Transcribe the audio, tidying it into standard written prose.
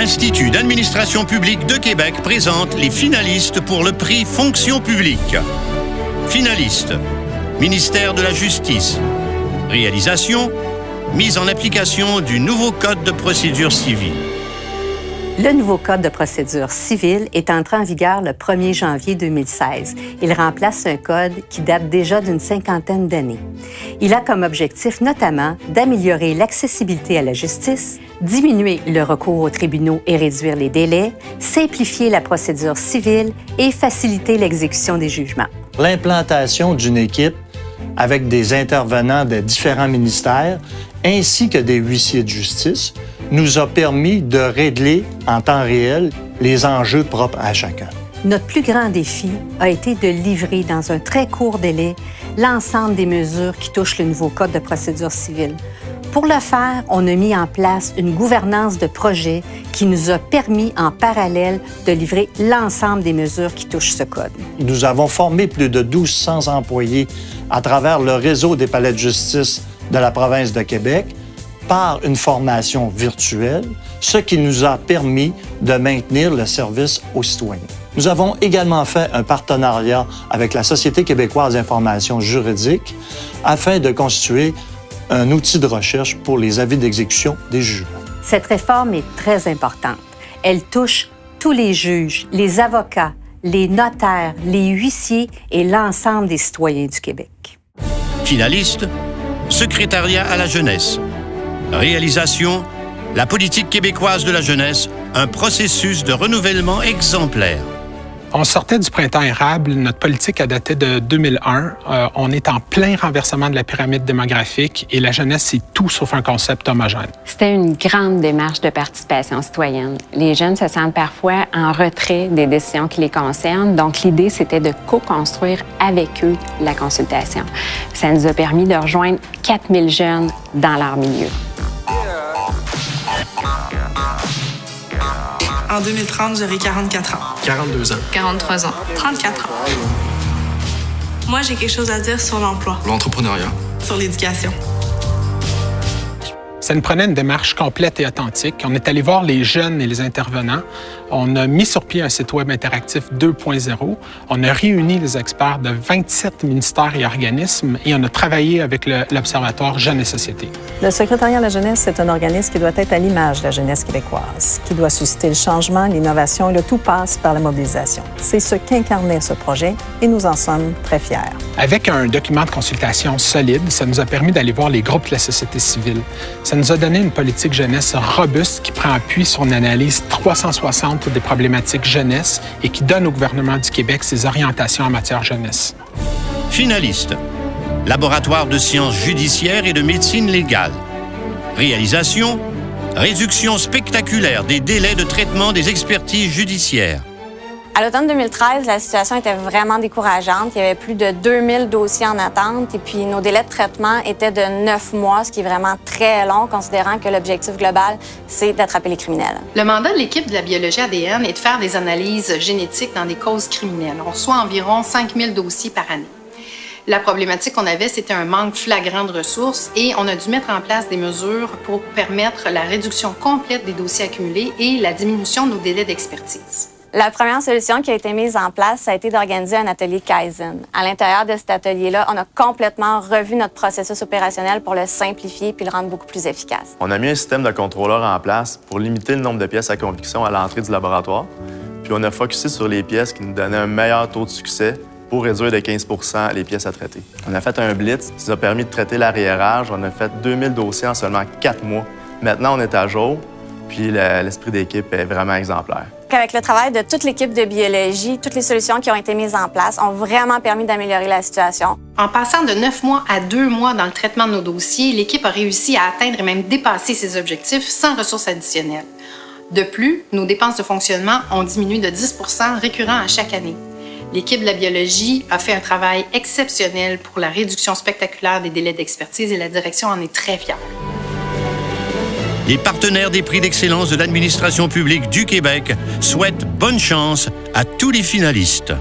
L'Institut d'administration publique de Québec présente les finalistes pour le prix Fonction publique. Finalistes, ministère de la Justice. Réalisation, mise en application du nouveau Code de procédure civile. Le nouveau Code de procédure civile est entré en vigueur le 1er janvier 2016. Il remplace un code qui date déjà d'une cinquantaine d'années. Il a comme objectif notamment d'améliorer l'accessibilité à la justice, diminuer le recours aux tribunaux et réduire les délais, simplifier la procédure civile et faciliter l'exécution des jugements. L'implantation d'une équipe avec des intervenants de différents ministères ainsi que des huissiers de justice nous a permis de régler en temps réel les enjeux propres à chacun. Notre plus grand défi a été de livrer dans un très court délai l'ensemble des mesures qui touchent le nouveau Code de procédure civile. Pour le faire, on a mis en place une gouvernance de projet qui nous a permis en parallèle de livrer l'ensemble des mesures qui touchent ce code. Nous avons formé plus de 1200 employés à travers le réseau des palais de justice de la province de Québec par une formation virtuelle, ce qui nous a permis de maintenir le service aux citoyens. Nous avons également fait un partenariat avec la Société québécoise d'information juridique afin de constituer un outil de recherche pour les avis d'exécution des jugements. Cette réforme est très importante. Elle touche tous les juges, les avocats, les notaires, les huissiers et l'ensemble des citoyens du Québec. Finaliste, secrétariat à la jeunesse. Réalisation, la politique québécoise de la jeunesse, un processus de renouvellement exemplaire. On sortait du printemps érable. Notre politique a daté de 2001. On est en plein renversement de la pyramide démographique et la jeunesse, c'est tout sauf un concept homogène. C'était une grande démarche de participation citoyenne. Les jeunes se sentent parfois en retrait des décisions qui les concernent. Donc, l'idée, c'était de co-construire avec eux la consultation. Ça nous a permis de rejoindre 4000 jeunes dans leur milieu. En 2030, j'aurai 44 ans. 42 ans. 43 ans. 34 ans. Moi, j'ai quelque chose à dire sur l'emploi. L'entrepreneuriat. Sur l'éducation. Ça nous prenait une démarche complète et authentique. On est allé voir les jeunes et les intervenants. On a mis sur pied un site web interactif 2.0. On a réuni les experts de 27 ministères et organismes et on a travaillé avec l'Observatoire Jeunes et Société. Le secrétariat à la jeunesse, c'est un organisme qui doit être à l'image de la jeunesse québécoise, qui doit susciter le changement, l'innovation et le tout passe par la mobilisation. C'est ce qu'incarnait ce projet et nous en sommes très fiers. Avec un document de consultation solide, ça nous a permis d'aller voir les groupes de la société civile. Ça nous a donné une politique jeunesse robuste qui prend appui sur une analyse 360 des problématiques jeunesse et qui donne au gouvernement du Québec ses orientations en matière jeunesse. Finaliste, laboratoire de sciences judiciaires et de médecine légale. Réalisation, réduction spectaculaire des délais de traitement des expertises judiciaires. À l'automne 2013, la situation était vraiment décourageante. Il y avait plus de 2000 dossiers en attente et puis nos délais de traitement étaient de 9 mois, ce qui est vraiment très long, considérant que l'objectif global, c'est d'attraper les criminels. Le mandat de l'équipe de la biologie ADN est de faire des analyses génétiques dans des causes criminelles. On reçoit environ 5000 dossiers par année. La problématique qu'on avait, c'était un manque flagrant de ressources et on a dû mettre en place des mesures pour permettre la réduction complète des dossiers accumulés et la diminution de nos délais d'expertise. La première solution qui a été mise en place, ça a été d'organiser un atelier Kaizen. À l'intérieur de cet atelier-là, on a complètement revu notre processus opérationnel pour le simplifier puis le rendre beaucoup plus efficace. On a mis un système de contrôleur en place pour limiter le nombre de pièces à conviction à l'entrée du laboratoire. Puis on a focusé sur les pièces qui nous donnaient un meilleur taux de succès pour réduire de 15 % les pièces à traiter. On a fait un blitz qui nous a permis de traiter l'arriérage. On a fait 2000 dossiers en seulement 4 mois. Maintenant, on est à jour, puis l'esprit d'équipe est vraiment exemplaire. Avec le travail de toute l'équipe de biologie, toutes les solutions qui ont été mises en place ont vraiment permis d'améliorer la situation. En passant de 9 mois à 2 mois dans le traitement de nos dossiers, l'équipe a réussi à atteindre et même dépasser ses objectifs sans ressources additionnelles. De plus, nos dépenses de fonctionnement ont diminué de 10 % récurrent à chaque année. L'équipe de la biologie a fait un travail exceptionnel pour la réduction spectaculaire des délais d'expertise et la direction en est très fière. Les partenaires des prix d'excellence de l'administration publique du Québec souhaitent bonne chance à tous les finalistes.